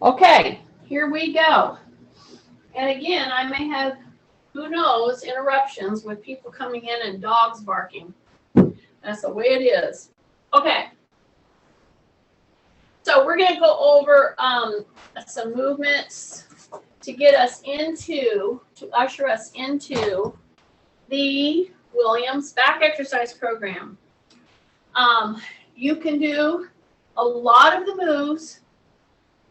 Okay, here we go. And again, I may have, who knows, interruptions with people coming in and dogs barking. That's the way it is. Okay. So we're going to go over some movements to get us into, to usher us into the Williams back exercise program. You can do a lot of the moves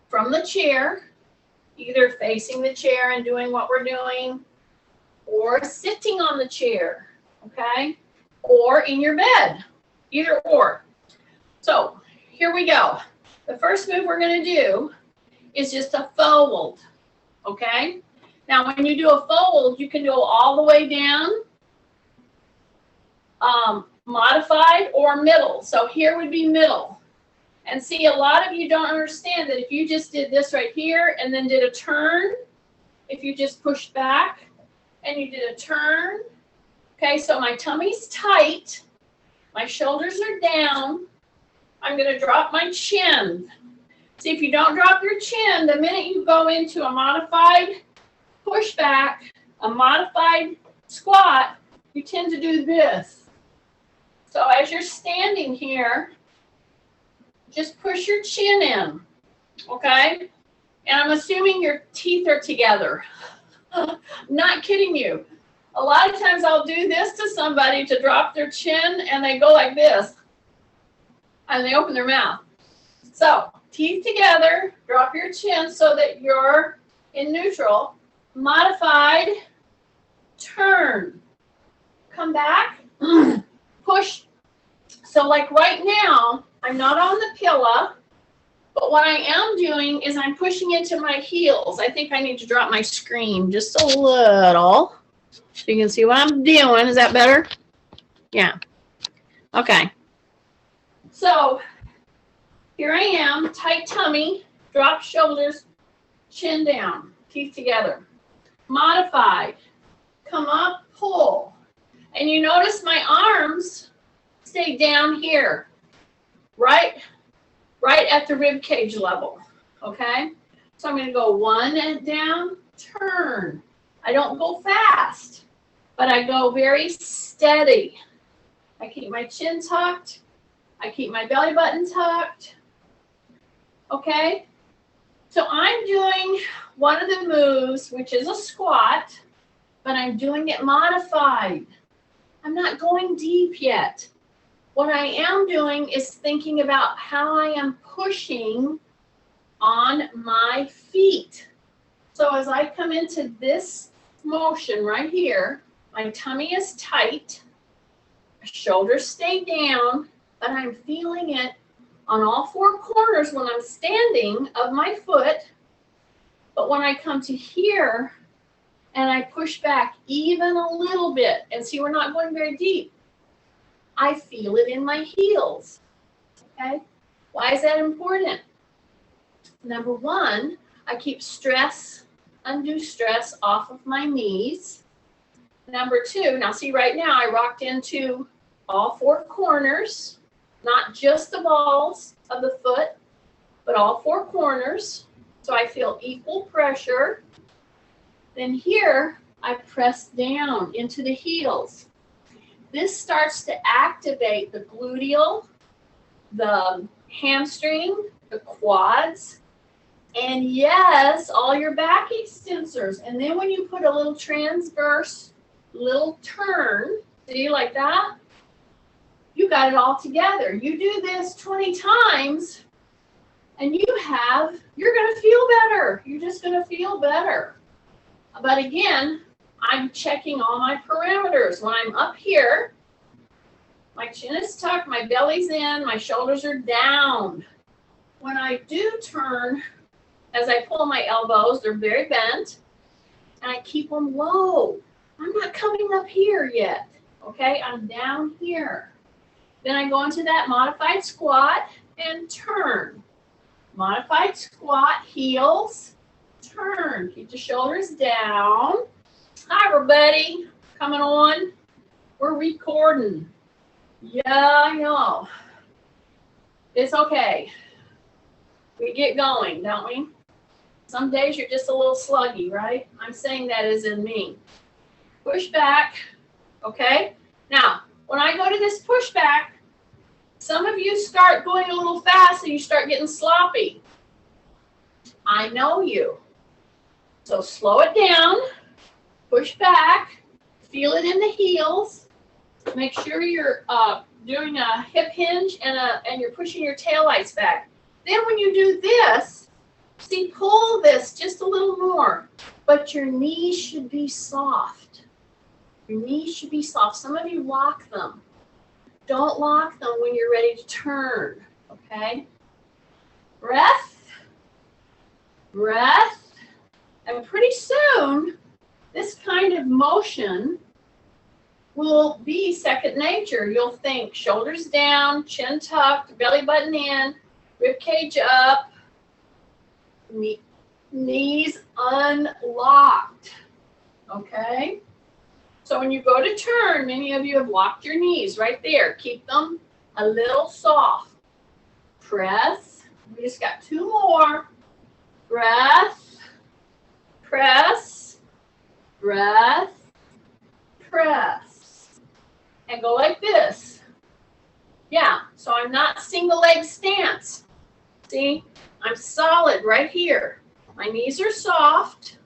from the chair, either facing the chair and doing what we're doing, or sitting on the chair, okay? Or in your bed, either or. So here we go. The first move we're going to do is just a fold, okay? Now, when you do a fold, you can go all the way down, modified, or middle. So here would be middle. And see, a lot of you don't understand that if you just did this right here and then did a turn, if you just pushed back and you did a turn, okay, so my tummy's tight, my shoulders are down, I'm going to drop my chin. See, if you don't drop your chin, the minute you go into a modified pushback, a modified squat, you tend to do this. So as you're standing here, just push your chin in, okay? And I'm assuming your teeth are together. Not kidding you. A lot of times I'll do this to somebody to drop their chin and they go like this. And they open their mouth. So teeth together, drop your chin so that you're in neutral. Modified, turn. Come back, push. So like right now, I'm not on the pillow, but what I am doing is I'm pushing into my heels. I think I need to drop my screen just a little so you can see what I'm doing. Is that better? Yeah. Okay. So here I am, tight tummy, drop shoulders, chin down, teeth together. Modified, come up, pull. And you notice my arms stay down here, right at the rib cage level, okay? So I'm going to go one and down, turn. I don't go fast, but I go very steady. I keep my chin tucked. I keep my belly button tucked, okay? So I'm doing one of the moves, which is a squat, but I'm doing it modified. I'm not going deep yet. What I am doing is thinking about how I am pushing on my feet. So as I come into this motion right here, my tummy is tight, my shoulders stay down, but I'm feeling it on all four corners when I'm standing of my foot. But when I come to here and I push back even a little bit, and see, we're not going very deep, I feel it in my heels, okay? Why is that important? Number one, I keep stress, undue stress off of my knees. Number two, now see right now I rocked into all four corners, not just the balls of the foot, but all four corners. So I feel equal pressure. Then here, I press down into the heels. This starts to activate the gluteal, the hamstring, the quads, and yes, all your back extensors. And then when you put a little transverse, little turn, see, like that, you got it all together. You do this 20 times, and you're going to feel better. You're just going to feel better. But again, I'm checking all my parameters. When I'm up here, my chin is tucked, my belly's in, my shoulders are down. When I do turn, as I pull my elbows, they're very bent, and I keep them low. I'm not coming up here yet, okay? I'm down here. Then I go into that modified squat and turn. Modified squat, heels, turn. Keep the shoulders down. Hi, everybody. Coming on. We're recording. Yeah, I know. It's okay. We get going, don't we? Some days you're just a little sluggy, right? I'm saying that as in me. Push back, okay? Now, when I go to this push back, some of you start going a little fast and you start getting sloppy. I know you. So slow it down, push back, feel it in the heels. Make sure you're doing a hip hinge and you're pushing your taillights back. Then when you do this, see, pull this just a little more, but your knees should be soft. Your knees should be soft. Some of you lock them. Don't lock them when you're ready to turn, okay? Breath, breath, and pretty soon, this kind of motion will be second nature. You'll think shoulders down, chin tucked, belly button in, rib cage up, knees unlocked, okay? So when you go to turn, many of you have locked your knees right there. Keep them a little soft. Press. We just got 2 more. Breath, press, breath, press. And go like this. Yeah, so I'm not single leg stance. See, I'm solid right here. My knees are soft,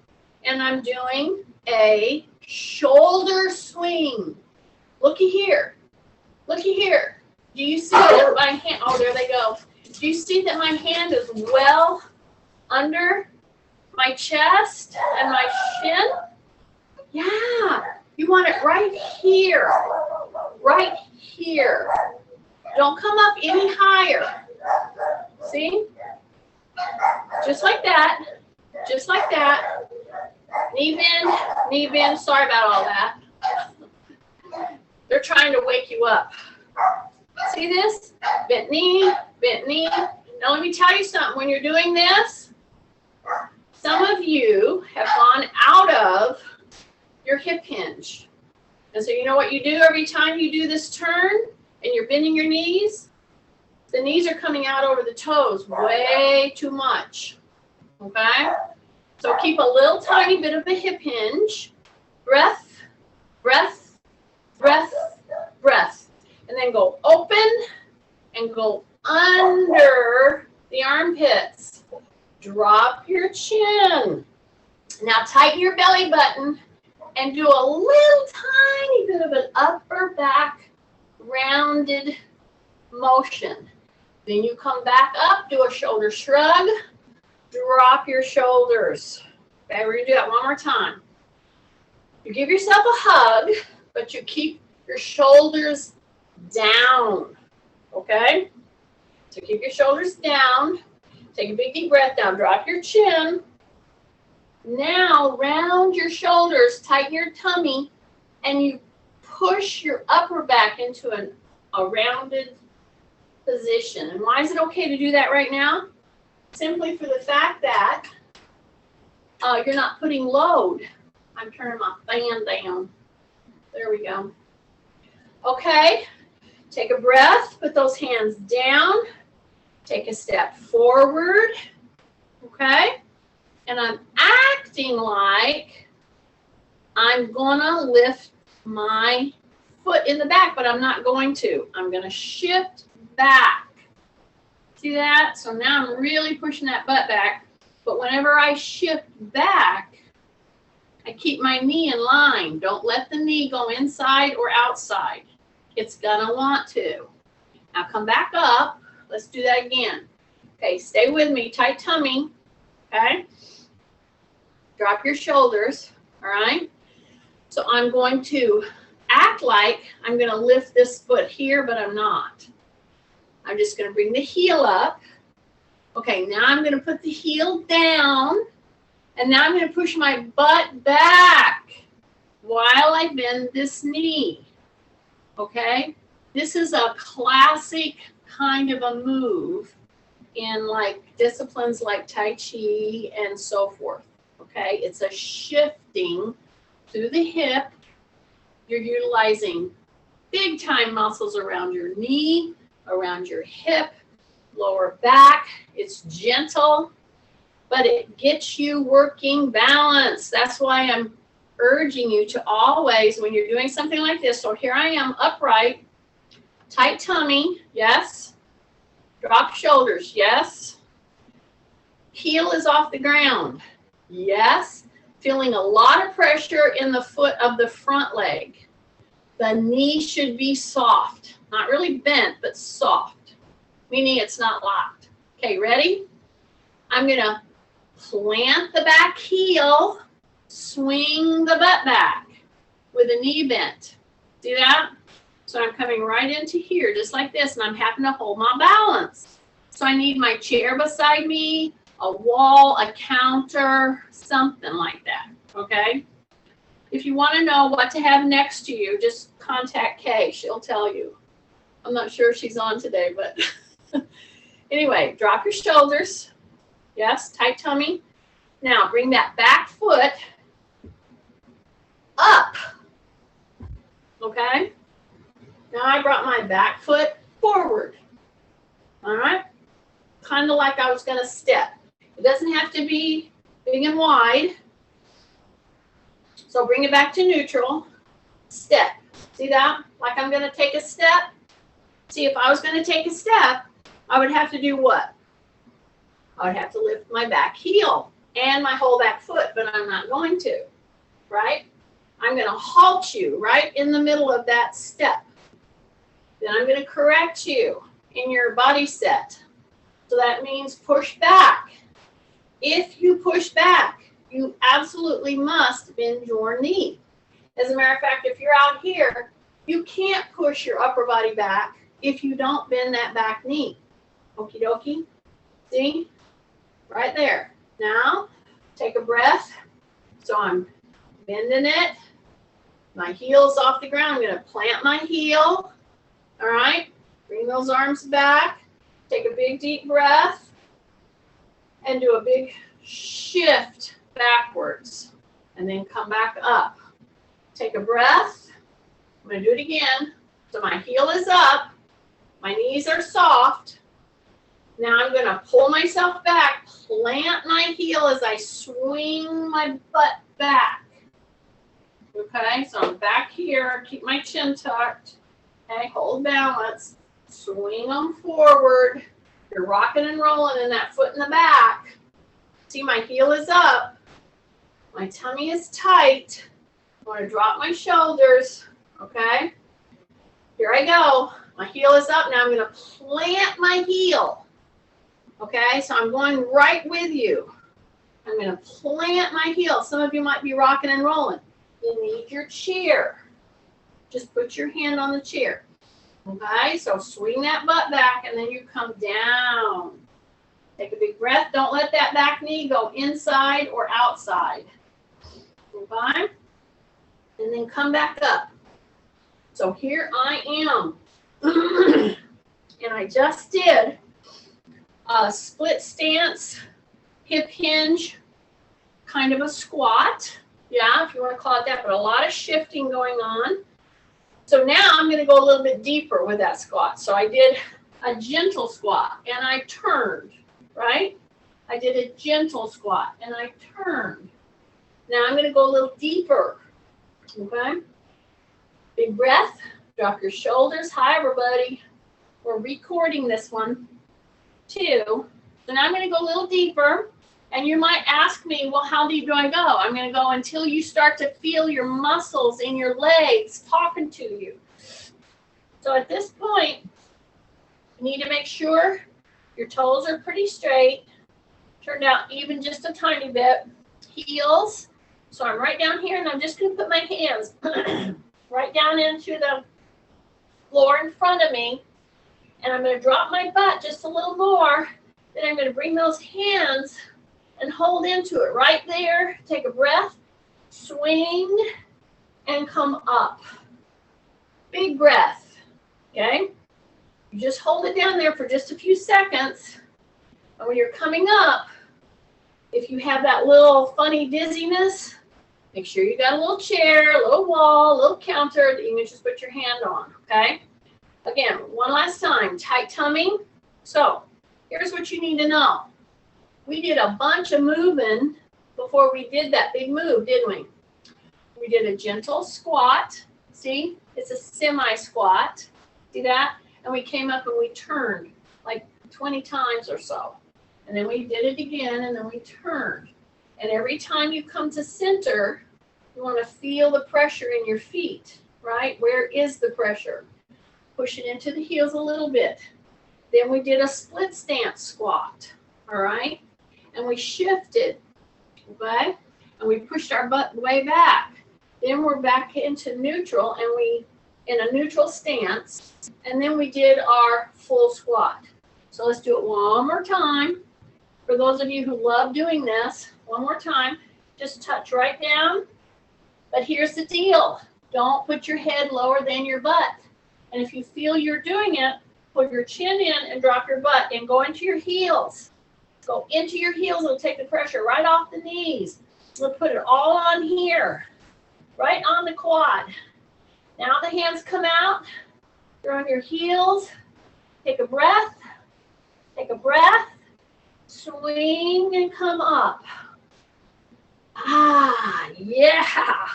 and I'm doing a shoulder swing. Looky here. Looky here. Do you see that my hand, oh, there they go. Do you see that my hand is well under my chest and my shin? Yeah. You want it right here. Right here. Don't come up any higher. See? Just like that. Just like that. Knee bend, knee bend. Sorry about all that. They're trying to wake you up. See this? Bent knee, bent knee. Now let me tell you something. When you're doing this, some of you have gone out of your hip hinge. And so you know what you do every time you do this turn and you're bending your knees? The knees are coming out over the toes way too much. Okay? So keep a little tiny bit of a hip hinge. Breath, breath, breath, breath. And then go open and go under the armpits. Drop your chin. Now tighten your belly button and do a little tiny bit of an upper back rounded motion. Then you come back up, do a shoulder shrug, drop your shoulders. Okay, we're gonna do that one more time. You give yourself a hug, but you keep your shoulders down, okay? So keep your shoulders down. Take a big deep breath down, drop your chin. Now round your shoulders, tighten your tummy, and you push your upper back into a rounded position. And why is it okay to do that right now? Simply for the fact that you're not putting load. I'm turning my fan down. There we go. Okay, take a breath, put those hands down, take a step forward, okay? And I'm acting like I'm gonna lift my foot in the back, but I'm not going to. I'm gonna shift back. See that? So now I'm really pushing that butt back, but whenever I shift back, I keep my knee in line. Don't let the knee go inside or outside. It's gonna want to. Now come back up. Let's do that again. Okay, stay with me. Tight tummy. Okay? Drop your shoulders. All right? So I'm going to act like I'm going to lift this foot here, but I'm not. I'm just going to bring the heel up. Okay, now I'm going to put the heel down. And now I'm going to push my butt back while I bend this knee. Okay? This is a classic kind of a move in like disciplines like Tai Chi and so forth. Okay? It's a shifting through the hip. You're utilizing big time muscles around your knee, around your hip, lower back. It's gentle, but it gets you working balance. That's why I'm urging you to always, when you're doing something like this, so here I am upright, tight tummy, yes. Drop shoulders, yes. Heel is off the ground, yes. Feeling a lot of pressure in the foot of the front leg. The knee should be soft, not really bent, but soft, meaning it's not locked. Okay, ready? I'm gonna plant the back heel, swing the butt back with a knee bent. See that? So I'm coming right into here, just like this, and I'm having to hold my balance. So I need my chair beside me, a wall, a counter, something like that, okay? If you want to know what to have next to you, just contact Kay. She'll tell you. I'm not sure if she's on today, but anyway, drop your shoulders. Yes, tight tummy. Now bring that back foot up, okay? Now I brought my back foot forward, all right? Kind of like I was going to step. It doesn't have to be big and wide. So bring it back to neutral. Step. See that? Like I'm going to take a step. See, if I was going to take a step, I would have to do what? I would have to lift my back heel and my whole back foot, but I'm not going to, right? I'm going to halt you right in the middle of that step. Then I'm going to correct you in your body set. So that means push back. If you push back, you absolutely must bend your knee. As a matter of fact, if you're out here, you can't push your upper body back if you don't bend that back knee. Okie dokie. See? Right there. Now, take a breath. So I'm bending it. My heel's off the ground. I'm going to plant my heel. All right? Bring those arms back. Take a big deep breath. And do a big shift backwards. And then come back up. Take a breath. I'm going to do it again. So my heel is up. My knees are soft. Now I'm going to pull myself back, plant my heel as I swing my butt back. Okay, so I'm back here. Keep my chin tucked. Okay, hold balance. Swing them forward. You're rocking and rolling in that foot in the back. See, my heel is up. My tummy is tight. I want to drop my shoulders. Okay, here I go. My heel is up. Now I'm going to plant my heel. Okay, so I'm going right with you. I'm going to plant my heel. Some of you might be rocking and rolling. You need your chair. Just put your hand on the chair. Okay, so swing that butt back and then you come down. Take a big breath. Don't let that back knee go inside or outside. Okay, and then come back up. So here I am. And I just did a split stance, hip hinge, kind of a squat. Yeah, if you want to call it that, but a lot of shifting going on. So now I'm going to go a little bit deeper with that squat. So I did a gentle squat and I turned, right? I did a gentle squat and I turned. Now I'm going to go a little deeper. Okay? Big breath. Drop your shoulders. Hi, everybody. We're recording this one too. So now I'm going to go a little deeper. And you might ask me, well, how deep do I go? I'm going to go until you start to feel your muscles in your legs talking to you. So at this point, you need to make sure your toes are pretty straight. Turned out even just a tiny bit. Heels. So I'm right down here, and I'm just going to put my hands right down into the floor in front of me. And I'm going to drop my butt just a little more. Then I'm going to bring those hands and hold into it right there. Take a breath, swing, and come up. Big breath, okay? You just hold it down there for just a few seconds. And when you're coming up, if you have that little funny dizziness, make sure you got a little chair, a little wall, a little counter that you can just put your hand on, okay? Again, one last time, tight tummy. So here's what you need to know. We did a bunch of moving before we did that big move, didn't we? We did a gentle squat. See, it's a semi-squat. See that? And we came up and we turned like 20 times or so. And then we did it again, and then we turned. And every time you come to center, you want to feel the pressure in your feet, right? Where is the pressure? Push it into the heels a little bit. Then we did a split stance squat, all right? And we shifted, okay? And we pushed our butt way back. Then we're back into neutral, and we in a neutral stance. And then we did our full squat. So let's do it one more time. For those of you who love doing this, one more time, just touch right down. But here's the deal. Don't put your head lower than your butt. And if you feel you're doing it, put your chin in and drop your butt and go into your heels. Go into your heels. It'll take the pressure right off the knees. We'll put it all on here, right on the quad. Now the hands come out. You're on your heels. Take a breath. Take a breath. Swing and come up. Ah, yeah.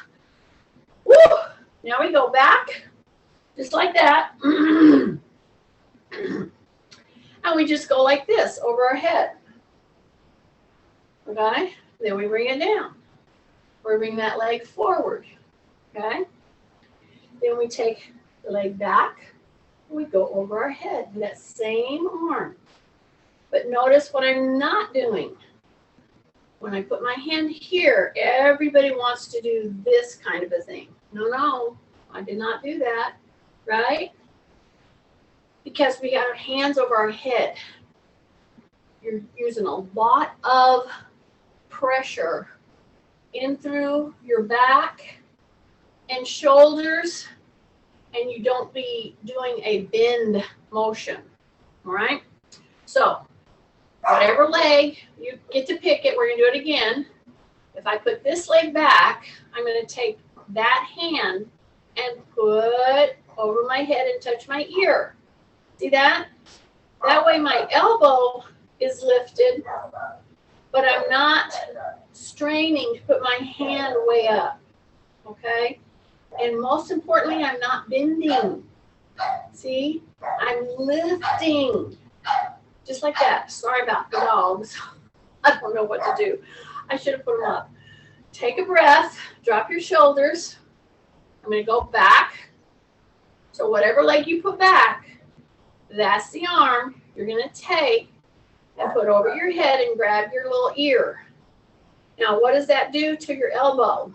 Woo! Now we go back, just like that. And we just go like this over our head. Okay? Then we bring it down. We bring that leg forward. Okay? Then we take the leg back. And we go over our head. That same arm. But notice what I'm not doing. When I put my hand here, everybody wants to do this kind of a thing. No, I did not do that, right? Because we got our hands over our head. You're using a lot of pressure in through your back and shoulders, and you don't be doing a bend motion, all right? So, whatever leg, you get to pick it. We're going to do it again. If I put this leg back, I'm going to take that hand and put over my head and touch my ear. See that? That way my elbow is lifted, but I'm not straining to put my hand way up. Okay? And most importantly, I'm not bending. See? I'm lifting. Just like that. Sorry about the dogs. I don't know what to do. I should have put them up. Take a breath. Drop your shoulders. I'm going to go back. So whatever leg you put back, that's the arm you're going to take and put over your head and grab your little ear. Now, what does that do to your elbow?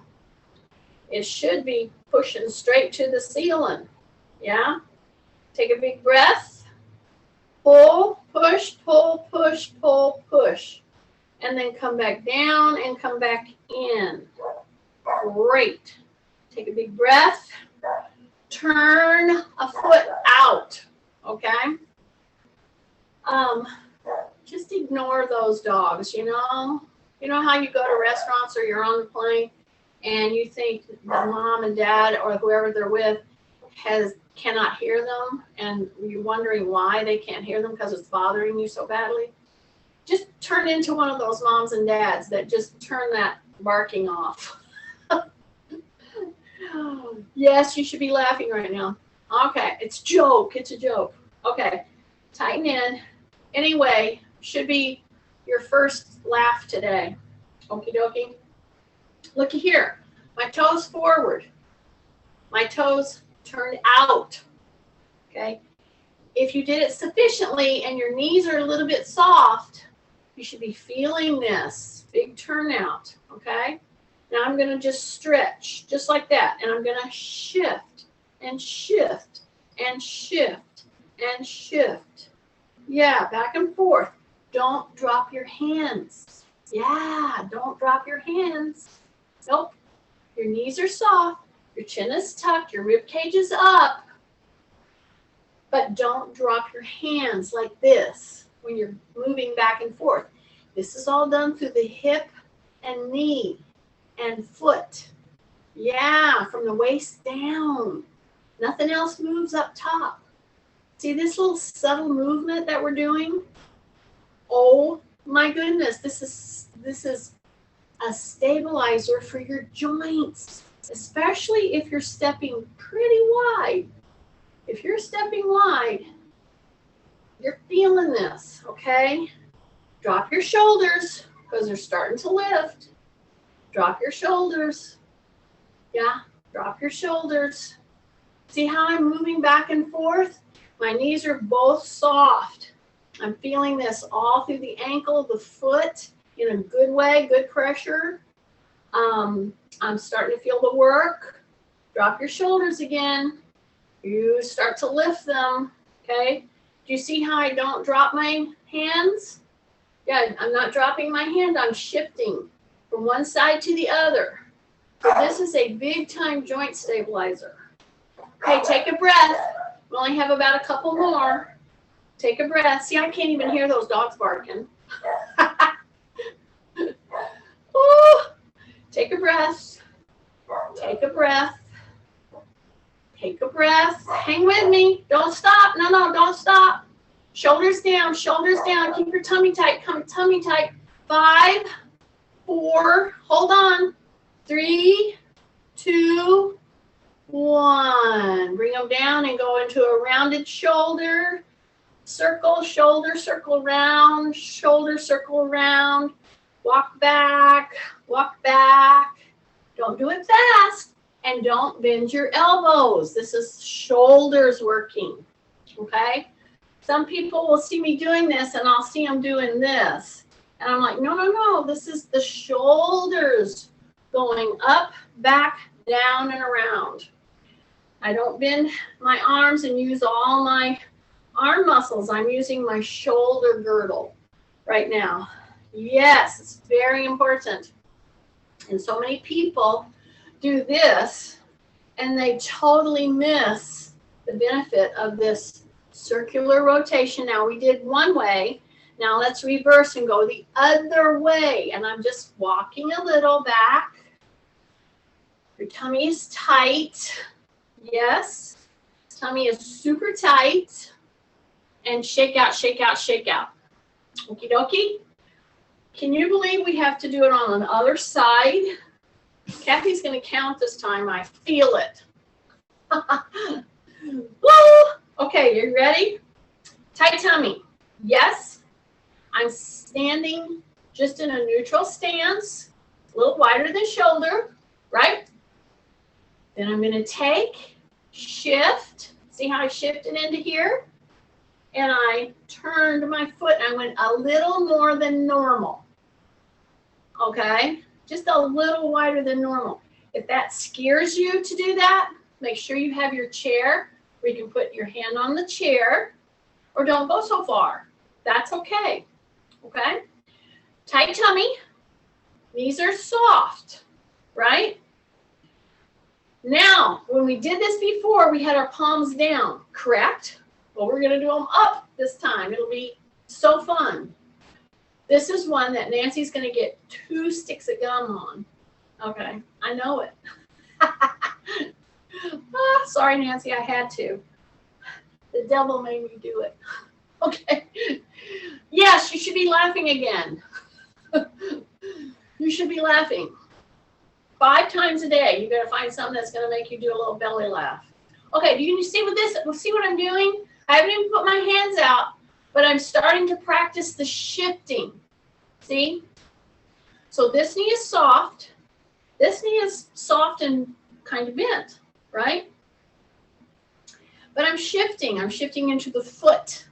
It should be pushing straight to the ceiling. Yeah? Take a big breath. Pull, push, pull, push, pull, push. And then come back down and come back in. Great. Take a big breath. Turn a foot out. Okay? Just ignore those dogs, you know? You know how you go to restaurants or you're on the plane and you think the mom and dad or whoever they're with cannot hear them, and you're wondering why they can't hear them because it's bothering you so badly? Just turn into one of those moms and dads that just turn that barking off. Yes, you should be laughing right now. Okay, it's a joke. Okay, tighten in. Anyway, should be your first laugh today. Okie dokie. Looky here. My toes forward. My toes turned out. Okay. If you did it sufficiently and your knees are a little bit soft, you should be feeling this big turnout. Okay. Now I'm going to just stretch just like that. And I'm going to shift and shift and shift and shift. Yeah. Back and forth. Don't drop your hands. Yeah. Don't drop your hands. Nope. Your knees are soft. Your chin is tucked, your rib cage is up, but don't drop your hands like this when you're moving back and forth. This is all done through the hip and knee and foot. Yeah, from the waist down. Nothing else moves up top. See this little subtle movement that we're doing? Oh my goodness, this is a stabilizer for your joints, especially if you're stepping pretty wide. If you're stepping wide, you're feeling this, okay? Drop your shoulders because they're starting to lift. Drop your shoulders. Yeah, drop your shoulders. See how I'm moving back and forth? My knees are both soft. I'm feeling this all through the ankle, the foot, in a good way, good pressure. I'm starting to feel the work. Drop your shoulders again. You start to lift them, okay? Do you see how I don't drop my hands? Yeah, I'm not dropping my hand. I'm shifting from one side to the other. So this is a big time joint stabilizer. Okay, take a breath. We only have about a couple more. Take a breath. See, I can't even hear those dogs barking. Ooh. Take a breath. Take a breath. Take a breath. Hang with me. Don't stop. No, don't stop. Shoulders down. Shoulders down. Keep your tummy tight. Tummy tight. 5, 4. Hold on. 3, 2, 1. Bring them down and go into a rounded shoulder. Circle, shoulder, circle around. Shoulder, circle around. Walk back. Walk back. Don't do it fast. And don't bend your elbows. This is shoulders working. Okay? Some people will see me doing this and I'll see them doing this. And I'm like, no. This is the shoulders going up, back, down, and around. I don't bend my arms and use all my arm muscles. I'm using my shoulder girdle right now. Yes, it's very important. And so many people do this and they totally miss the benefit of this circular rotation. Now we did one way. Now let's reverse and go the other way. And I'm just walking a little back. Your tummy is tight. Yes. Tummy is super tight. And shake out, shake out, shake out. Okie dokie. Can you believe we have to do it on the other side? Kathy's going to count this time. I feel it. Woo! Okay, you ready? Tight tummy. Yes. I'm standing just in a neutral stance, a little wider than shoulder, right? Then I'm going to take, shift. See how I shifted into here? And I turned my foot and I went a little more than normal. Okay? Just a little wider than normal. If that scares you to do that, make sure you have your chair where you can put your hand on the chair, or don't go so far. That's okay. Okay? Tight tummy. Knees are soft, right? Now, when we did this before, we had our palms down, correct? Well, we're going to do them up this time. It'll be so fun. This is one that Nancy's going to get 2 sticks of gum on. Okay, I know it. Sorry, Nancy, I had to. The devil made me do it. Okay. Yes, you should be laughing again. You should be laughing. 5 times a day, you got to find something that's going to make you do a little belly laugh. Okay, do you see what I'm doing? I haven't even put my hands out, but I'm starting to practice the shifting. See? So this knee is soft. This knee is soft and kind of bent, right? But I'm shifting. I'm shifting into the foot.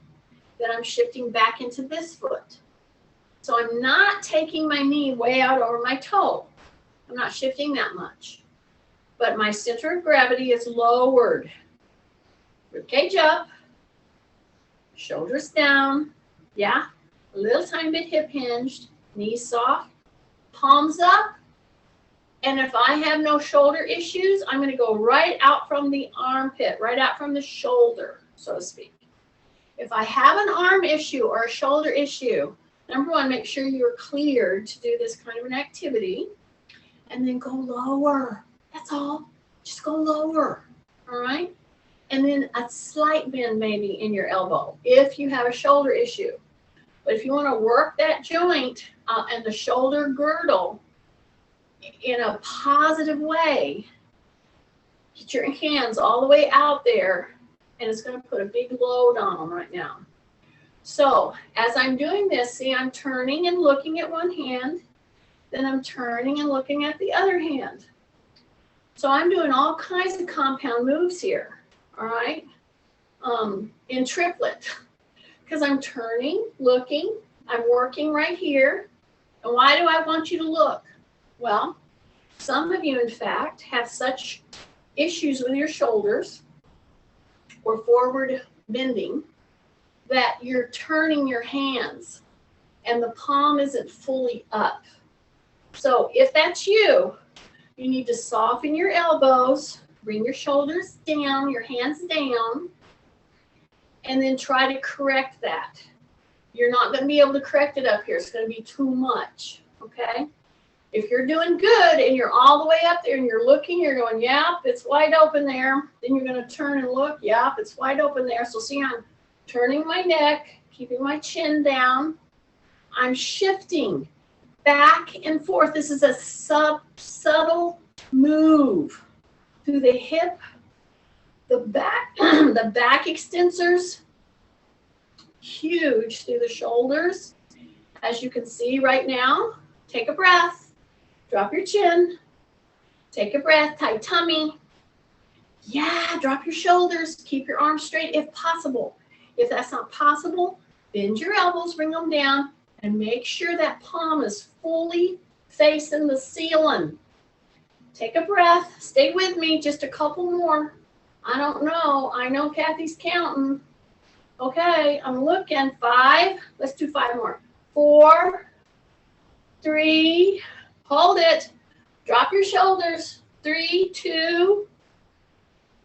Then I'm shifting back into this foot. So I'm not taking my knee way out over my toe. I'm not shifting that much. But my center of gravity is lowered. Ribcage up. Shoulders down. Yeah. A little tiny bit hip hinged. Knees soft. Palms up. And if I have no shoulder issues, I'm going to go right out from the armpit, right out from the shoulder, so to speak. If I have an arm issue or a shoulder issue, number one, make sure you're cleared to do this kind of an activity. And then go lower. That's all. Just go lower. All right? And then a slight bend maybe in your elbow if you have a shoulder issue. But if you want to work that joint and the shoulder girdle in a positive way, get your hands all the way out there, and it's going to put a big load on them right now. So as I'm doing this, see, I'm turning and looking at one hand, then I'm turning and looking at the other hand. So I'm doing all kinds of compound moves here, all right, in triplet, because I'm turning, looking, I'm working right here. And why do I want you to look? Well, some of you, in fact, have such issues with your shoulders or forward bending that you're turning your hands and the palm isn't fully up. So if that's you, you need to soften your elbows, bring your shoulders down, your hands down, and then try to correct that. You're not going to be able to correct it up here. It's going to be too much, okay? If you're doing good and you're all the way up there and you're looking, you're going, yep, it's wide open there. Then you're going to turn and look, yep, it's wide open there. So see, I'm turning my neck, keeping my chin down. I'm shifting back and forth. This is a subtle move through the hip, the back, the back extensors, huge through the shoulders. As you can see right now, take a breath, drop your chin, take a breath, tight tummy. Yeah, drop your shoulders, keep your arms straight if possible. If that's not possible, bend your elbows, bring them down, and make sure that palm is fully facing the ceiling. Take a breath, stay with me, just a couple more. I don't know, I know Kathy's counting. Okay, I'm looking, 5, let's do 5 more. 4, 3, hold it, drop your shoulders, 3, 2,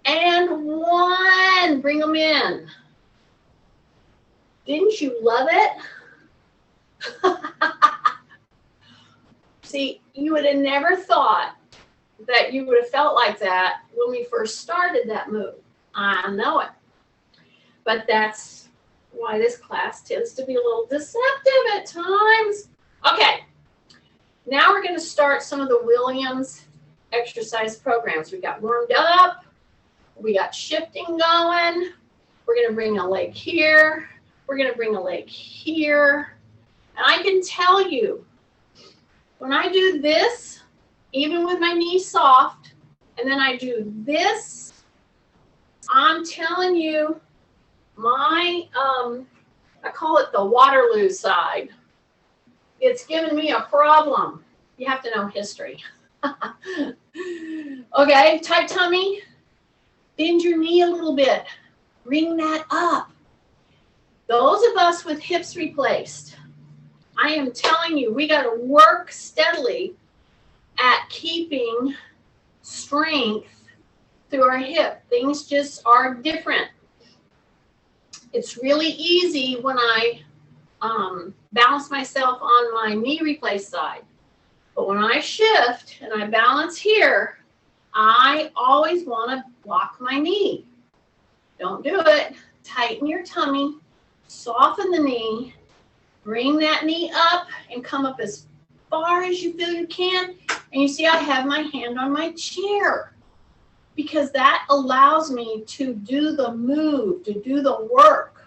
and 1, bring them in. Didn't you love it? See, you would have never thought that you would have felt like that when we first started that move. I know it. But that's why this class tends to be a little deceptive at times. Okay, now we're going to start some of the Williams exercise programs. We got warmed up. We got shifting going. We're going to bring a leg here. We're going to bring a leg here. And I can tell you, when I do this, even with my knee soft, and then I do this, I'm telling you, my, I call it the Waterloo side. It's given me a problem. You have to know history. Okay, tight tummy. Bend your knee a little bit. Bring that up. Those of us with hips replaced, I am telling you, we got to work steadily at keeping strength through our hip. Things just are different. It's really easy when I balance myself on my knee replaced side. But when I shift and I balance here, I always want to block my knee. Don't do it. Tighten your tummy, soften the knee, bring that knee up and come up as far as you feel you can. And you see I have my hand on my chair because that allows me to do the move, to do the work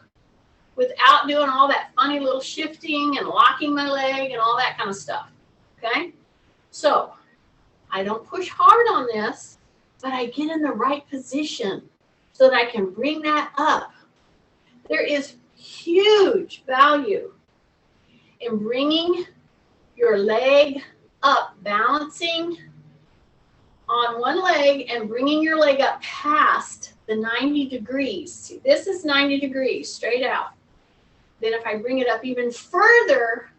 without doing all that funny little shifting and locking my leg and all that kind of stuff, okay? So I don't push hard on this, but I get in the right position so that I can bring that up. There is huge value in bringing your leg up, balancing on one leg and bringing your leg up past the 90 degrees. See, this is 90 degrees, straight out. Then if I bring it up even further,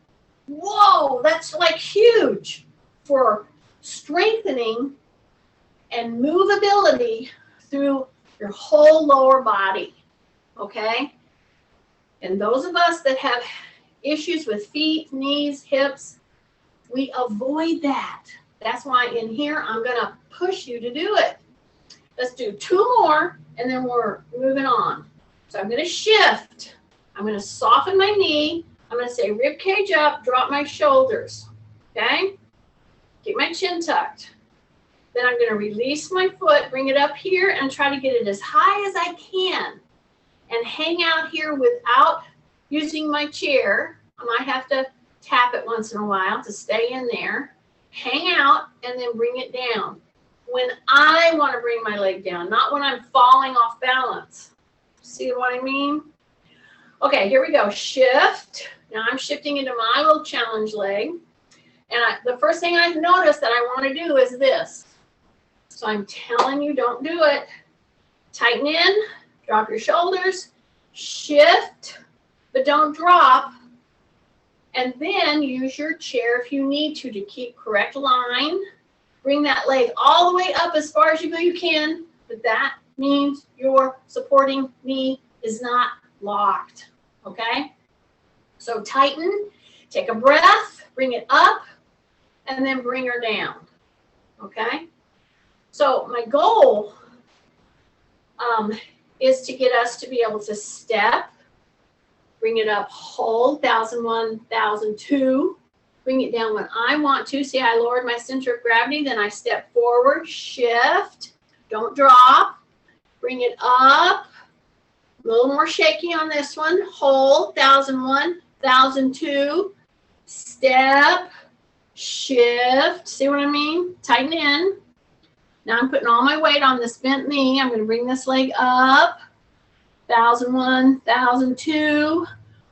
whoa, that's like huge for strengthening and movability through your whole lower body, okay? And those of us that have issues with feet, knees, hips, we avoid that. That's why in here, I'm gonna push you to do it. Let's do 2 more, and then we're moving on. So I'm gonna shift. I'm gonna soften my knee. I'm going to say rib cage up, drop my shoulders, okay? Keep my chin tucked. Then I'm going to release my foot, bring it up here, and try to get it as high as I can. And hang out here without using my chair. I might have to tap it once in a while to stay in there. Hang out and then bring it down. When I want to bring my leg down, not when I'm falling off balance. See what I mean? Okay, here we go. Shift. Now I'm shifting into my little challenge leg. And the first thing I've noticed that I want to do is this. So I'm telling you, don't do it. Tighten in, drop your shoulders, shift, but don't drop. And then use your chair if you need to keep correct line. Bring that leg all the way up as far as you can, but that means your supporting knee is not locked, okay? So tighten, take a breath, bring it up, and then bring her down, okay? So my goal is to get us to be able to step, bring it up, hold, 1001, 1002, bring it down when I want to. See, I lowered my center of gravity, then I step forward, shift, don't drop, bring it up, a little more shaky on this one, hold, 1001, 1002, step, shift, see what I mean? Tighten in. Now I'm putting all my weight on this bent knee. I'm going to bring this leg up, 1001, 1002,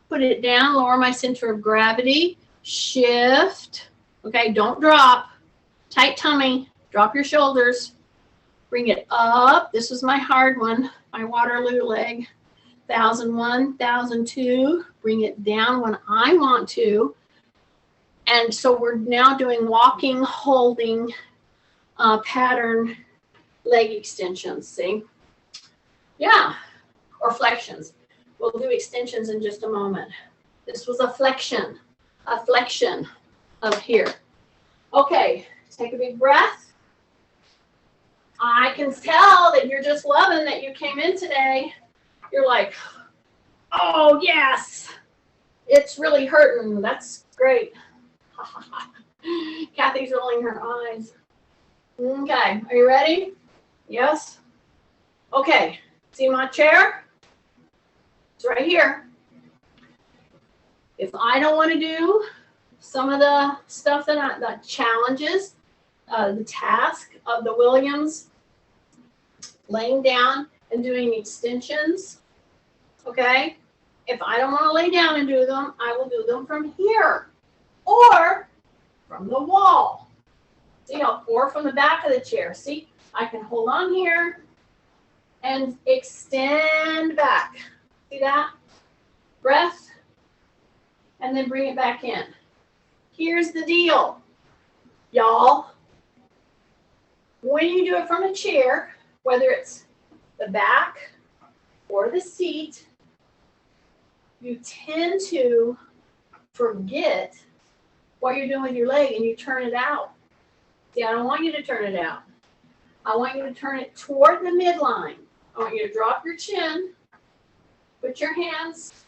put it down, lower my center of gravity, shift, okay, don't drop, tight tummy, drop your shoulders, bring it up, this was my hard one, my Waterloo leg, 1001, 1002, bring it down when I want to, and so we're now doing walking, holding, pattern leg extensions, see? Yeah, or flexions. We'll do extensions in just a moment. This was a flexion of here. Okay, take a big breath. I can tell that you're just loving that you came in today. You're like, oh yes, it's really hurting. That's great. Kathy's rolling her eyes. Okay, are you ready? Yes? Okay, see my chair? It's right here. If I don't want to do some of the stuff that the challenges, the task of the Williams, laying down and doing extensions, okay? If I don't want to lay down and do them, I will do them from here or from the wall. See, or from the back of the chair. See, I can hold on here and extend back. See that? Breath, and then bring it back in. Here's the deal, y'all. When you do it from a chair, whether it's the back or the seat, you tend to forget what you're doing with your leg and you turn it out. See, I don't want you to turn it out. I want you to turn it toward the midline. I want you to drop your chin, put your hands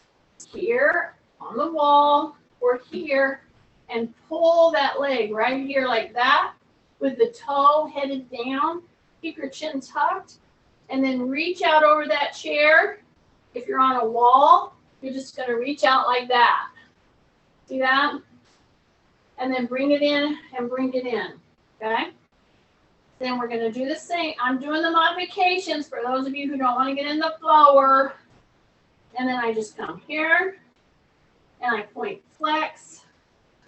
here on the wall or here, and pull that leg right here like that with the toe headed down. Keep your chin tucked, and then reach out over that chair. If you're on a wall, you're just going to reach out like that. See that? And then bring it in and bring it in. Okay? Then we're going to do the same. I'm doing the modifications for those of you who don't want to get in the floor. And then I just come here and I point flex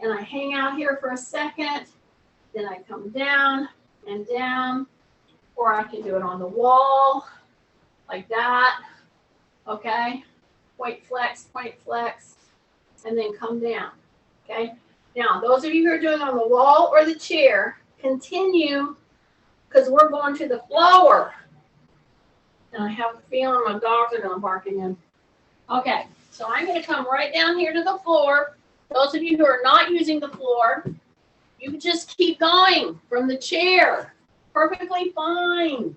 and I hang out here for a second. Then I come down and down, or I can do it on the wall like that. Okay? Point flex, and then come down. Okay? Now, those of you who are doing it on the wall or the chair, continue, because we're going to the floor. And I have a feeling my dogs are going to bark again. Okay, so I'm going to come right down here to the floor. Those of you who are not using the floor, you can just keep going from the chair. Perfectly fine.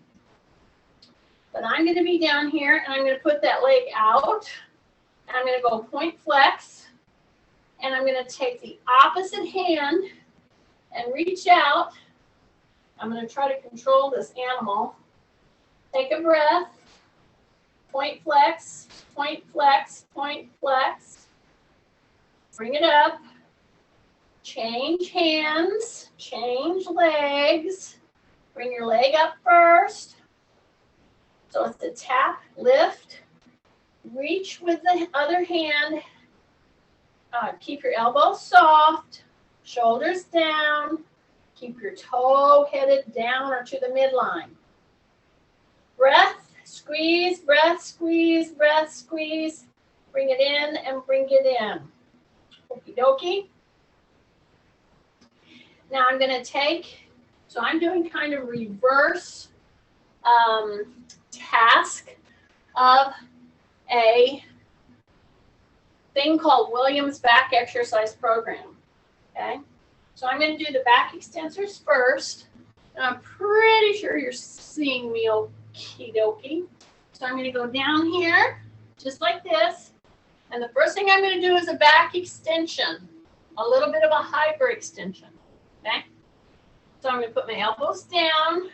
But I'm going to be down here, and I'm going to put that leg out. And I'm going to go point flex. And I'm going to take the opposite hand and reach out. I'm going to try to control this animal. Take a breath. Point flex, point flex, point flex. Bring it up. Change hands, change legs. Bring your leg up first. So it's a tap, lift, reach with the other hand. Keep your elbows soft, shoulders down. Keep your toe headed down or to the midline. Breath, squeeze, breath, squeeze, breath, squeeze. Bring it in and bring it in. Okie dokie. Now I'm going to take, so I'm doing kind of reverse task of a thing called Williams back exercise program. Okay, so I'm going to do the back extensors first, and I'm pretty sure you're seeing me okie dokie. So I'm going to go down here just like this, and the first thing I'm going to do is a back extension, a little bit of a hyper extension. Okay, so I'm going to put my elbows down.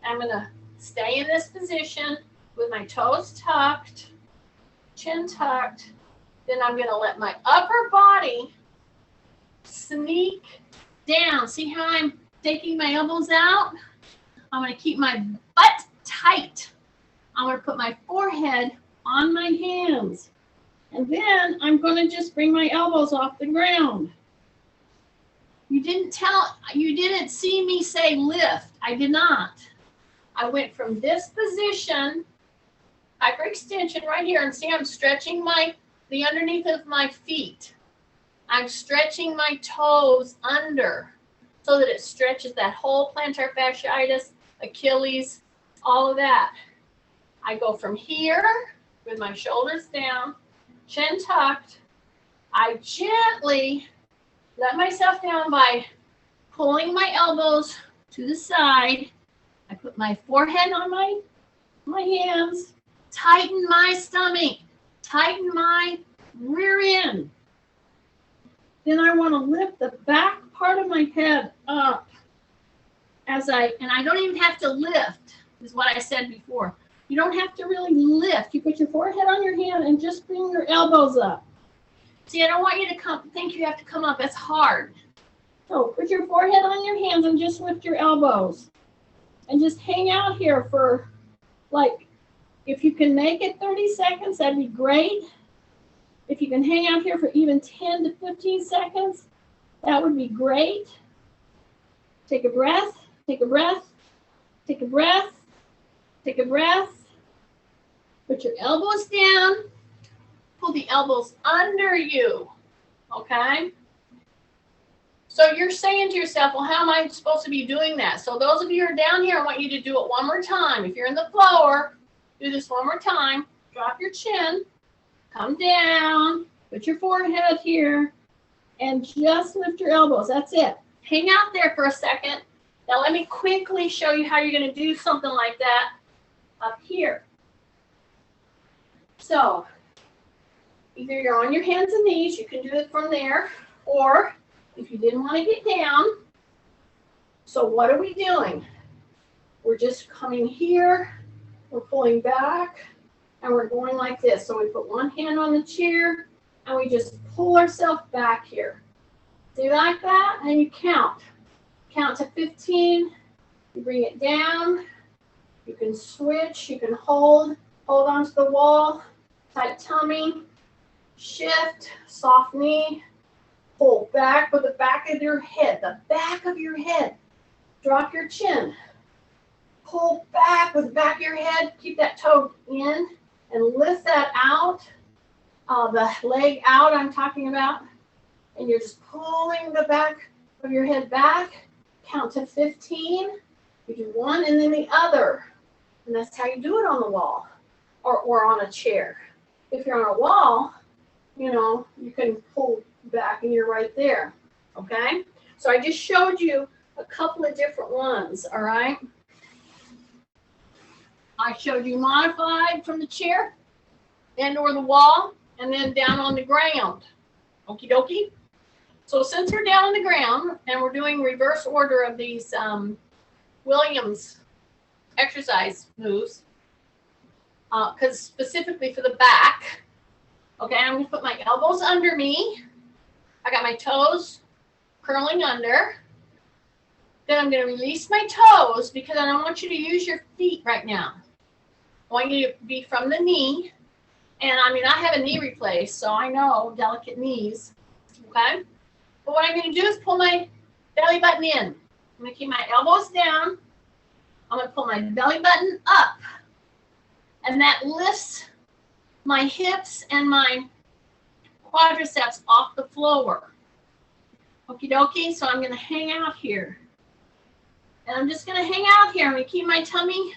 I'm going to stay in this position with my toes tucked, chin tucked. Then I'm going to let my upper body sneak down. See how I'm taking my elbows out? I'm going to keep my butt tight. I'm going to put my forehead on my hands. And then I'm going to just bring my elbows off the ground. You didn't see me say lift. I did not. I went from this position, hyperextension right here, and see I'm stretching the underneath of my feet. I'm stretching my toes under so that it stretches that whole plantar fasciitis, Achilles, all of that. I go from here with my shoulders down, chin tucked. I gently let myself down by pulling my elbows to the side. I put my forehead on my hands, tighten my stomach, tighten my rear end. Then I want to lift the back part of my head up and I don't even have to lift, is what I said before. You don't have to really lift. You put your forehead on your hand and just bring your elbows up. See, I don't want you to think you have to come up. That's hard. So put your forehead on your hands and just lift your elbows. And just hang out here for, like, if you can make it 30 seconds, that'd be great. If you can hang out here for even 10 to 15 seconds, that would be great. Take a breath, take a breath, take a breath, take a breath. Put your elbows down. Pull the elbows under you, okay? So you're saying to yourself, well, how am I supposed to be doing that? So those of you who are down here, I want you to do it one more time. If you're in the floor, do this one more time. Drop your chin, come down, put your forehead here, and just lift your elbows. That's it. Hang out there for a second. Now let me quickly show you how you're going to do something like that up here. So either you're on your hands and knees, you can do it from there, or if you didn't want to get down. So what are we doing? We're just coming here, we're pulling back, and we're going like this. So we put one hand on the chair, and we just pull ourselves back here. Do you like that? And you count. Count to 15. You bring it down. You can switch. You can hold onto the wall. Tight tummy. Shift. Soft knee. Pull back with the back of your head. The back of your head. Drop your chin. Pull back with the back of your head. Keep that toe in and lift that out. The leg out I'm talking about. And you're just pulling the back of your head back. Count to 15. You do one and then the other. And that's how you do it on the wall or on a chair. If you're on a wall, you can pull back and you're right there. Okay? So I just showed you a couple of different ones, all right? I showed you modified from the chair and or the wall and then down on the ground. Okie dokie. So since we're down on the ground and we're doing reverse order of these Williams exercise moves, because specifically for the back, okay, I'm going to put my elbows under me. I got my toes curling under. Then I'm going to release my toes because I don't want you to use your feet right now. I want you to be from the knee. And I mean, I have a knee replaced, so I know delicate knees, okay? But what I'm going to do is pull my belly button in. I'm going to keep my elbows down. I'm going to pull my belly button up. And that lifts my hips and my quadriceps off the floor. Okie dokie, so I'm going to hang out here. And I'm just going to hang out here. I'm going to keep my tummy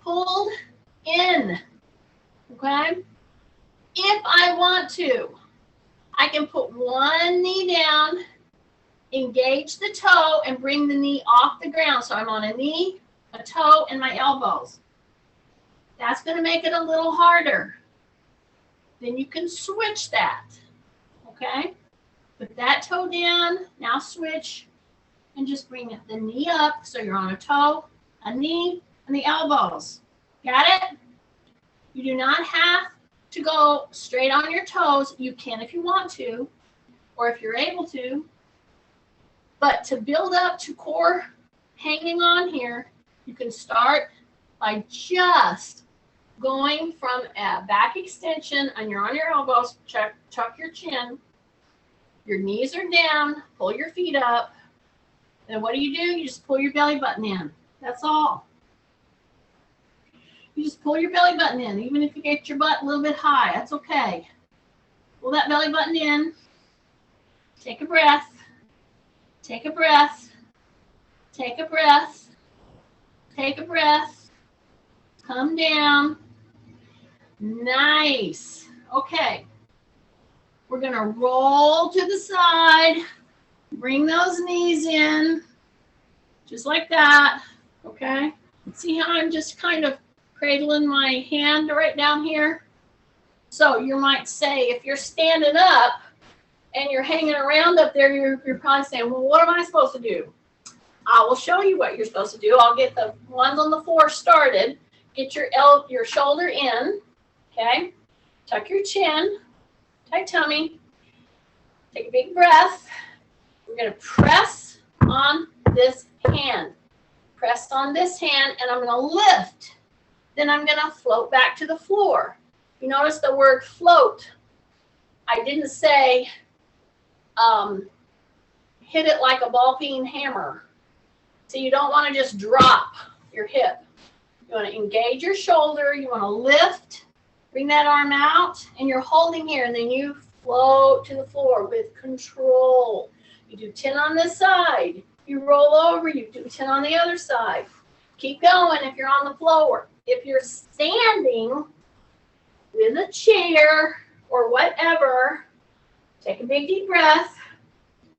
pulled in, okay? If I want to, I can put one knee down, engage the toe, and bring the knee off the ground. So I'm on a knee, a toe, and my elbows. That's going to make it a little harder. Then you can switch that, okay? Put that toe down, now switch, and just bring the knee up so you're on a toe, a knee, and the elbows. Got it? You do not have to go straight on your toes. You can if you want to, or if you're able to. But to build up to core hanging on here, you can start by just going from a back extension and you're on your elbows, tuck your chin, your knees are down, pull your feet up. Then what do? You just pull your belly button in. That's all. You just pull your belly button in, even if you get your butt a little bit high, that's okay. Pull that belly button in. Take a breath. Take a breath. Take a breath. Take a breath. Come down. Nice. Okay. We're going to roll to the side. Bring those knees in. Just like that. Okay. See how I'm just kind of cradling my hand right down here? So you might say, if you're standing up and you're hanging around up there, you're probably saying, well, what am I supposed to do? I will show you what you're supposed to do. I'll get the ones on the floor started. Get your shoulder in, okay? Tuck your chin, tight tummy. Take a big breath. We're going to press on this hand. Press on this hand, and I'm going to lift. Then I'm going to float back to the floor. You notice the word float. I didn't say hit it like a ball peen hammer. So you don't want to just drop your hip. You want to engage your shoulder. You want to lift. Bring that arm out, and you're holding here, and then you float to the floor with control. You do 10 on this side. You roll over. You do 10 on the other side. Keep going if you're on the floor. If you're standing with a chair or whatever, take a big deep breath.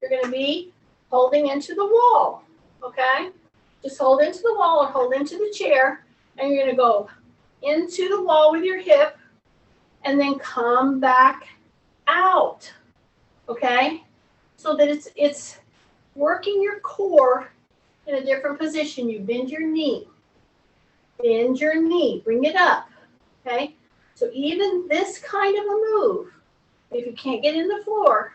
You're going to be holding into the wall, okay? Just hold into the wall or hold into the chair, and you're going to go into the wall with your hip and then come back out, okay? So that it's working your core in a different position. You bend your knee. Bend your knee. Bring it up, okay? So even this kind of a move, if you can't get in the floor,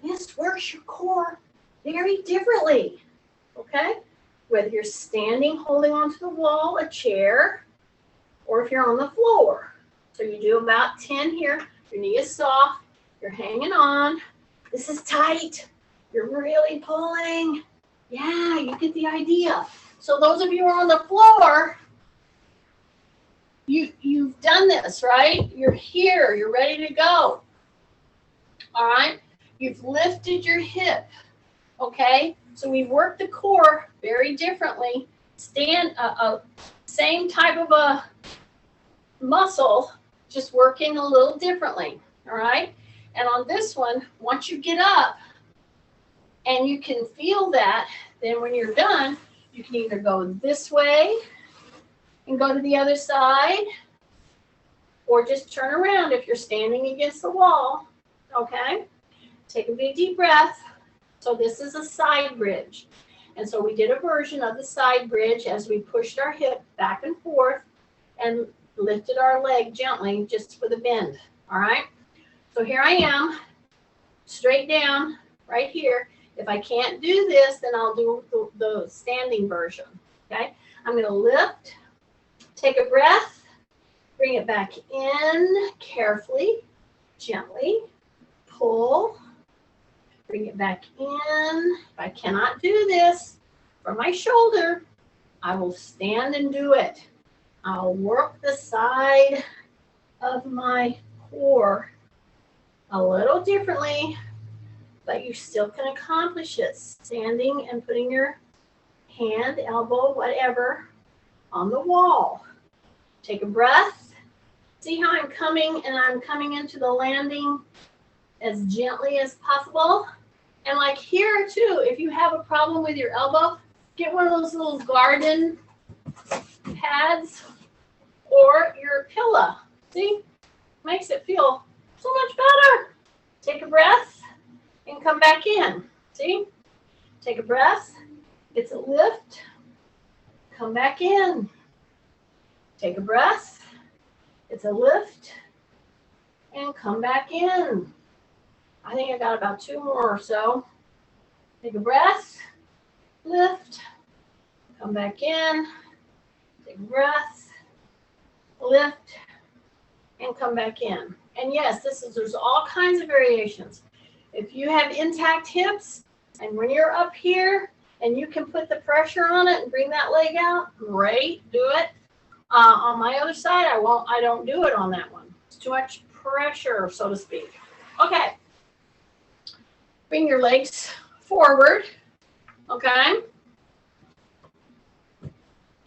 this works your core very differently, okay? Whether you're standing, holding onto the wall, a chair, or if you're on the floor. So you do about 10 here. Your knee is soft. You're hanging on. This is tight. You're really pulling. Yeah, you get the idea. So those of you who are on the floor, you've done this, right? You're here. You're ready to go. All right? You've lifted your hip, okay? So we work the core very differently. Same type of a muscle, just working a little differently, all right? And on this one, once you get up and you can feel that, then when you're done, you can either go this way and go to the other side, or just turn around if you're standing against the wall, okay? Take a big deep breath. So this is a side bridge. And so we did a version of the side bridge as we pushed our hip back and forth and lifted our leg gently just for the bend. All right. So here I am, straight down right here. If I can't do this, then I'll do the standing version. Okay. I'm going to lift, take a breath, bring it back in carefully, gently, pull, bring it back in. If I cannot do this for my shoulder, I will stand and do it. I'll work the side of my core a little differently, but you still can accomplish it. Standing and putting your hand, elbow, whatever, on the wall. Take a breath. See how I'm coming, and I'm coming into the landing as gently as possible. And like here too, if you have a problem with your elbow, get one of those little garden pads or your pillow. See? Makes it feel so much better. Take a breath and come back in. See? Take a breath. It's a lift. Come back in. Take a breath. It's a lift. And come back in. I think I got about 2 more or so. Take a breath. Lift. Come back in. Take a breath. Lift. And come back in. And yes, there's all kinds of variations. If you have intact hips, and when you're up here, and you can put the pressure on it and bring that leg out, great, do it. On my other side, I don't do it on that one. It's too much pressure, so to speak. Okay. Bring your legs forward, okay?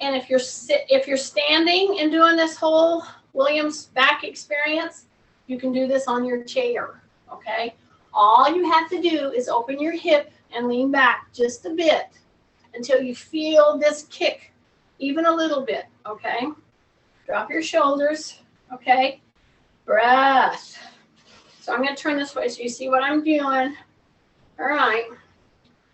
And if you're standing and doing this whole Williams back experience, you can do this on your chair, okay? All you have to do is open your hip and lean back just a bit until you feel this kick, even a little bit, okay? Drop your shoulders, okay? Breath. So I'm going to turn this way so you see what I'm doing. All right.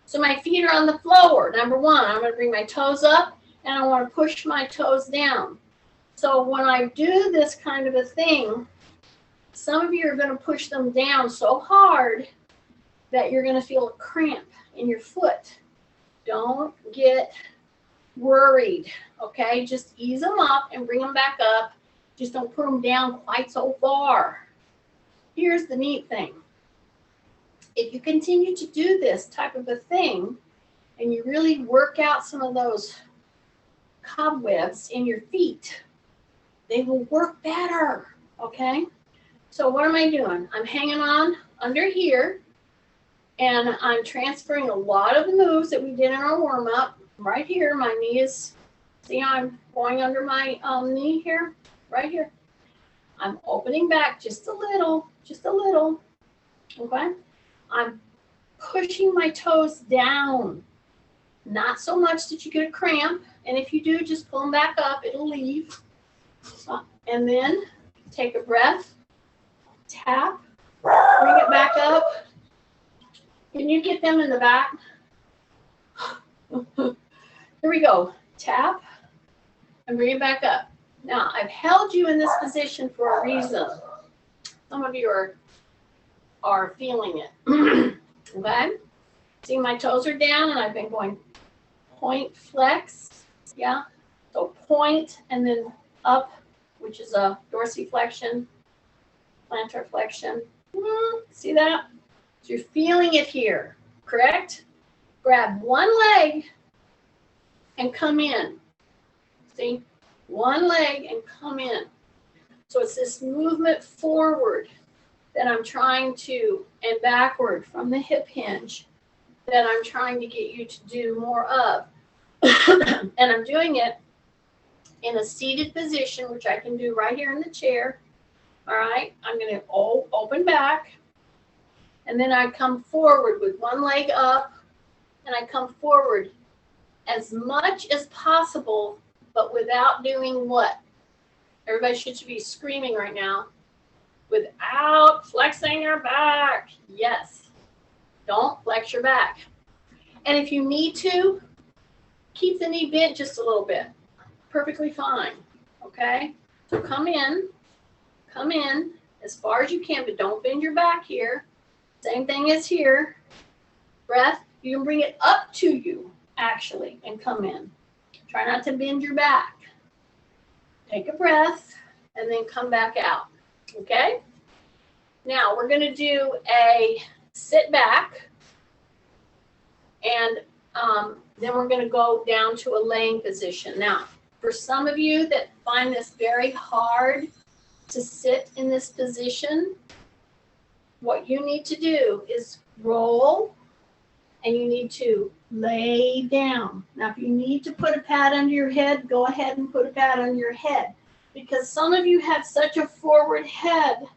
So my feet are on the floor. Number one, I'm going to bring my toes up, and I want to push my toes down. So when I do this kind of a thing, some of you are going to push them down so hard that you're going to feel a cramp in your foot. Don't get worried, okay? Just ease them up and bring them back up. Just don't put them down quite so far. Here's the neat thing. If you continue to do this type of a thing, and you really work out some of those cobwebs in your feet, they will work better, okay? So what am I doing? I'm hanging on under here, and I'm transferring a lot of the moves that we did in our warm-up. Right here, my knee is, see how I'm going under my knee here? Right here. I'm opening back just a little, okay? I'm pushing my toes down, not so much that you get a cramp, and if you do, just pull them back up, it'll leave. And then take a breath, tap, bring it back up. Can you get them in the back? Here we go. Tap and bring it back up. Now, I've held you in this position for a reason. Some of you are feeling it. Okay? See, my toes are down, and I've been going point, flex. Yeah? So point, and then up, which is a dorsiflexion, plantar flexion. See that? So you're feeling it here, correct? Grab one leg and come in. See? One leg and come in. So it's this movement forward that I'm trying to, and backward from the hip hinge, that I'm trying to get you to do more of. And I'm doing it in a seated position, which I can do right here in the chair. All right, I'm going to open back, and then I come forward with one leg up, and I come forward as much as possible, but without doing what? Everybody should be screaming right now. Without flexing your back. Yes. Don't flex your back. And if you need to, keep the knee bent just a little bit. Perfectly fine, okay? So come in as far as you can, but don't bend your back here. Same thing as here. Breath, you can bring it up to you, actually, and come in. Try not to bend your back. Take a breath, and then come back out, okay? Now, we're gonna do a sit back, and then we're gonna go down to a laying position. Now, for some of you that find this very hard to sit in this position, what you need to do is roll, and you need to lay down. Now, if you need to put a pad under your head, go ahead and put a pad under your head, because some of you have such a forward head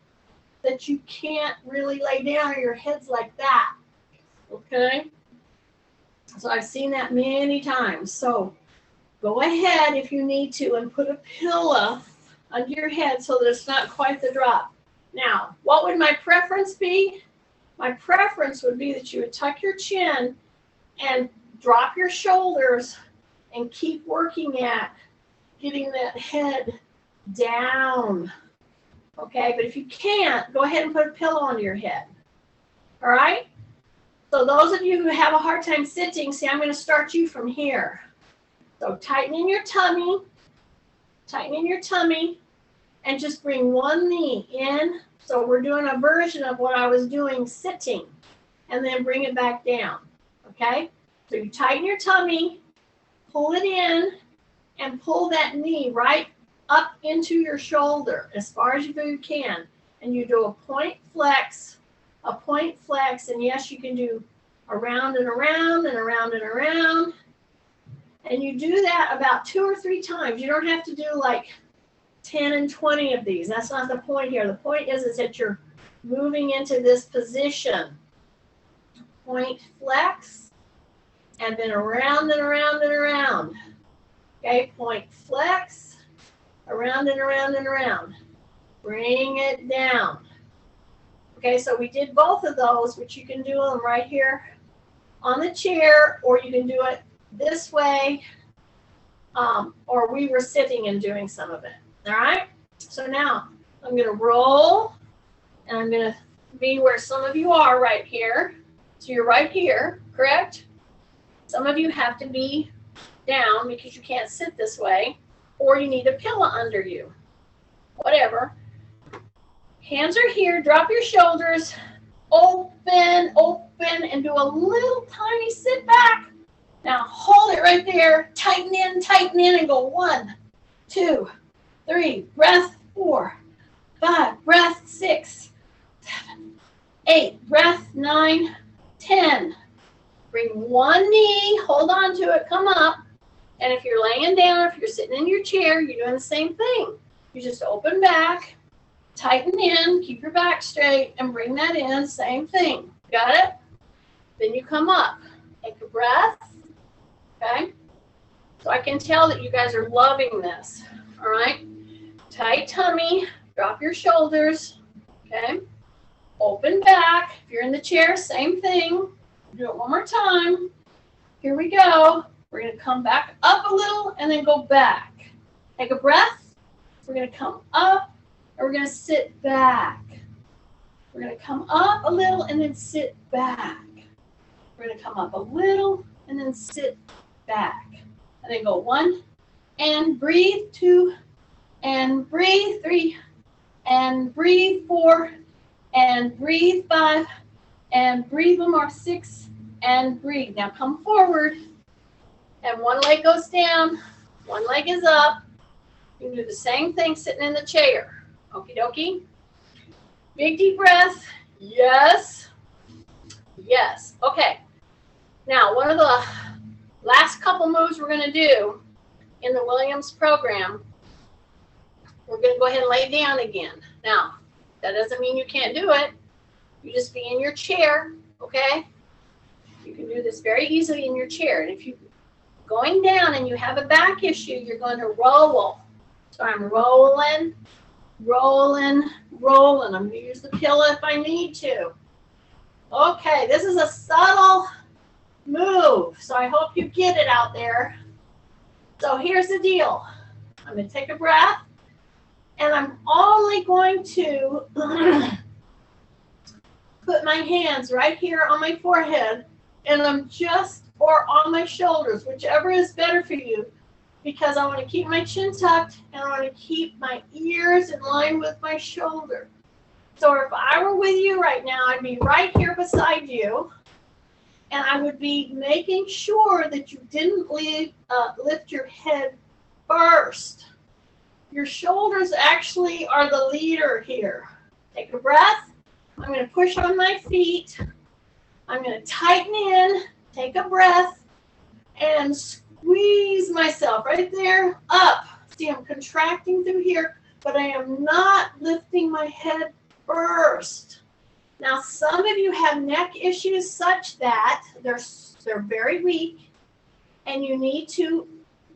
that you can't really lay down, or your head's like that, okay? So I've seen that many times. So go ahead if you need to and put a pillow under your head so that it's not quite the drop. Now, what would my preference be? My preference would be that you would tuck your chin and drop your shoulders and keep working at getting that head down. Okay, but if you can't, go ahead and put a pillow under your head. All right? So those of you who have a hard time sitting, see, I'm going to start you from here. So tighten in your tummy, and just bring one knee in. So we're doing a version of what I was doing sitting, and then bring it back down, okay? So you tighten your tummy, pull it in, and pull that knee right up into your shoulder as far as you can. And you do a point flex, and yes, you can do around and around and around and around. And you do that about 2 or 3 times. You don't have to do like 10 and 20 of these. That's not the point here. The point is that you're moving into this position. Point flex, and then around and around and around. Okay, point flex, around and around and around. Bring it down. Okay, so we did both of those, which you can do them right here on the chair, or you can do it this way, or we were sitting and doing some of it. All right, so now I'm going to roll, and I'm going to be where some of you are right here. So you're right here, correct? Some of you have to be down because you can't sit this way, or you need a pillow under you. Whatever. Hands are here. Drop your shoulders. Open, and do a little tiny sit back. Now hold it right there. Tighten in, and go 1, 2, 3. Breath 4, 5. Breath 6, 7, 8. Breath 9, 10. Bring one knee. Hold on to it. Come up. And if you're laying down, if you're sitting in your chair, you're doing the same thing. You just open back, tighten in, keep your back straight, and bring that in. Same thing. Got it? Then you come up. Take a breath. Okay? So I can tell that you guys are loving this. All right? Tight tummy. Drop your shoulders. Okay? Open back. If you're in the chair, same thing. Do it one more time. Here we go. We're going to come back up a little and then go back. Take a breath. We're going to come up and we're going to sit back. We're going to come up a little and then sit back. We're going to come up a little and then sit back. And then go 1 and breathe, 2 and breathe, 3 and breathe, 4 and breathe, 5 and breathe one more, 6 and breathe. Now come forward. And one leg goes down, one leg is up. You can do the same thing sitting in the chair. Okie dokie. Big deep breath. Yes. Yes. Okay. Now, one of the last couple moves we're going to do in the Williams program, we're going to go ahead and lay down again. Now, that doesn't mean you can't do it. You just be in your chair, okay? You can do this very easily in your chair. And if you're going down and you have a back issue, you're going to roll. So I'm rolling, rolling, rolling. I'm going to use the pillow if I need to. Okay, this is a subtle move, so I hope you get it out there. So here's the deal. I'm going to take a breath, and I'm only going to put my hands right here on my forehead, and I'm just, or on my shoulders, whichever is better for you, because I want to keep my chin tucked, and I want to keep my ears in line with my shoulder. So if I were with you right now, I'd be right here beside you, and I would be making sure that you didn't lift your head first. Your shoulders actually are the leader here. Take a breath. I'm going to push on my feet. I'm going to tighten in, take a breath, and squeeze myself right there up. See, I'm contracting through here, but I am not lifting my head first. Now, some of you have neck issues such that they're very weak, and you need to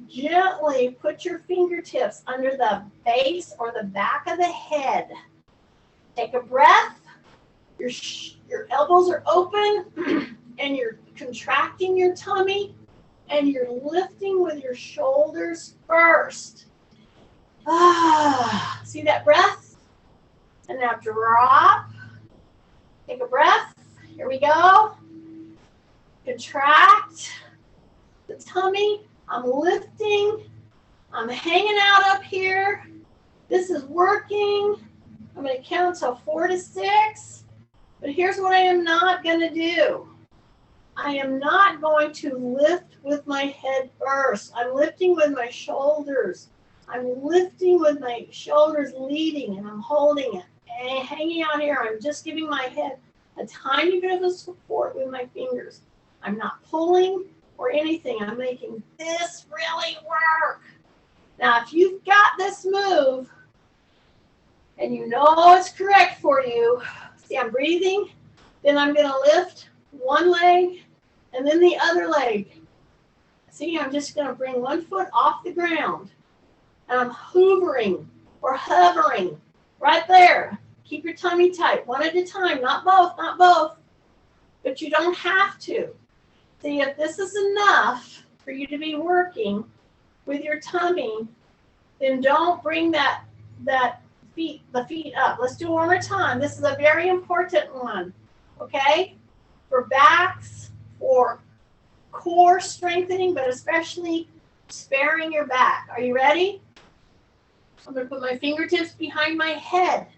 gently put your fingertips under the base or the back of the head. Take a breath. Your elbows are open, and you're contracting your tummy, and you're lifting with your shoulders first. See that breath? And now drop. Take a breath. Here we go. Contract the tummy. I'm lifting. I'm hanging out up here. This is working. I'm going to count to 4 to 6. But here's what I am not going to do. I am not going to lift with my head first. I'm lifting with my shoulders. I'm lifting with my shoulders leading, and I'm holding it. And hanging out here, I'm just giving my head a tiny bit of a support with my fingers. I'm not pulling or anything. I'm making this really work. Now, if you've got this move and you know it's correct for you, see, I'm breathing, then I'm going to lift one leg and then the other leg. See, I'm just going to bring one foot off the ground, and I'm hovering right there. Keep your tummy tight, one at a time, not both, but you don't have to. See, if this is enough for you to be working with your tummy, then don't bring the feet up. Let's do it one more time. This is a very important one, okay? For backs, for core strengthening, but especially sparing your back. Are you ready? I'm going to put my fingertips behind my head.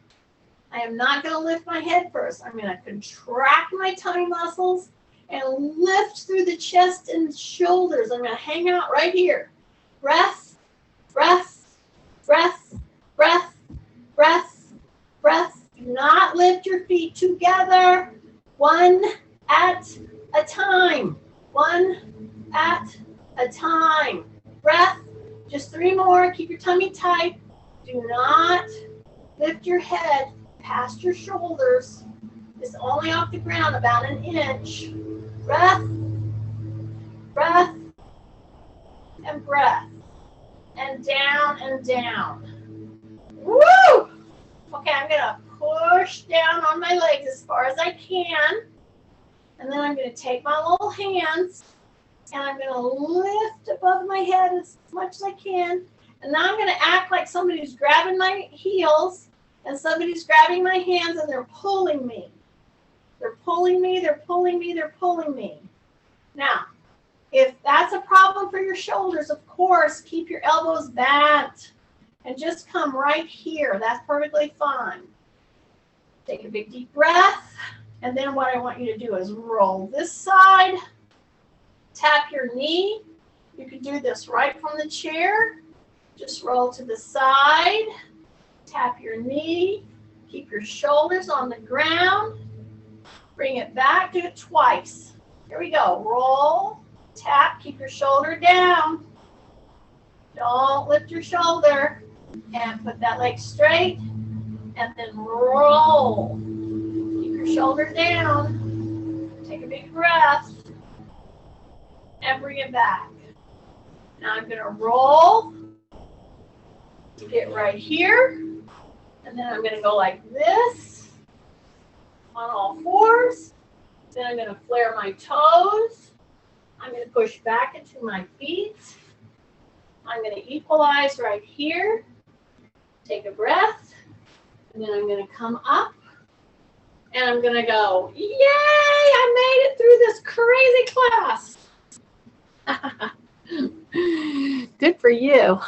I am not going to lift my head first. I'm going to contract my tummy muscles and lift through the chest and shoulders. I'm going to hang out right here. Breath, breath, breath, breath, breath, breath. Do not lift your feet together. One at a time. One at a time. Breath. Just 3 more. Keep your tummy tight. Do not lift your head past your shoulders. It's only off the ground about an inch. Breath, breath, and breath. And down and down. Woo! Okay, I'm going to push down on my legs as far as I can. And then I'm going to take my little hands and I'm going to lift above my head as much as I can. And now I'm going to act like somebody's grabbing my heels and somebody's grabbing my hands and they're pulling me. They're pulling me, they're pulling me, they're pulling me. Now, if that's a problem for your shoulders, of course, keep your elbows bent and just come right here. That's perfectly fine. Take a big deep breath. And then what I want you to do is roll this side, tap your knee. You can do this right from the chair. Just roll to the side, tap your knee, keep your shoulders on the ground. Bring it back, do it twice. Here we go. Roll, tap, keep your shoulder down. Don't lift your shoulder. And put that leg straight. And then roll. Keep your shoulder down. Take a big breath. And bring it back. Now I'm going to roll. Get right here. And then I'm going to go like this. On all fours. Then I'm going to flare my toes. I'm going to push back into my feet. I'm going to equalize right here. Take a breath. And then I'm going to come up. And I'm going to go, yay, I made it through this crazy class. Good for you.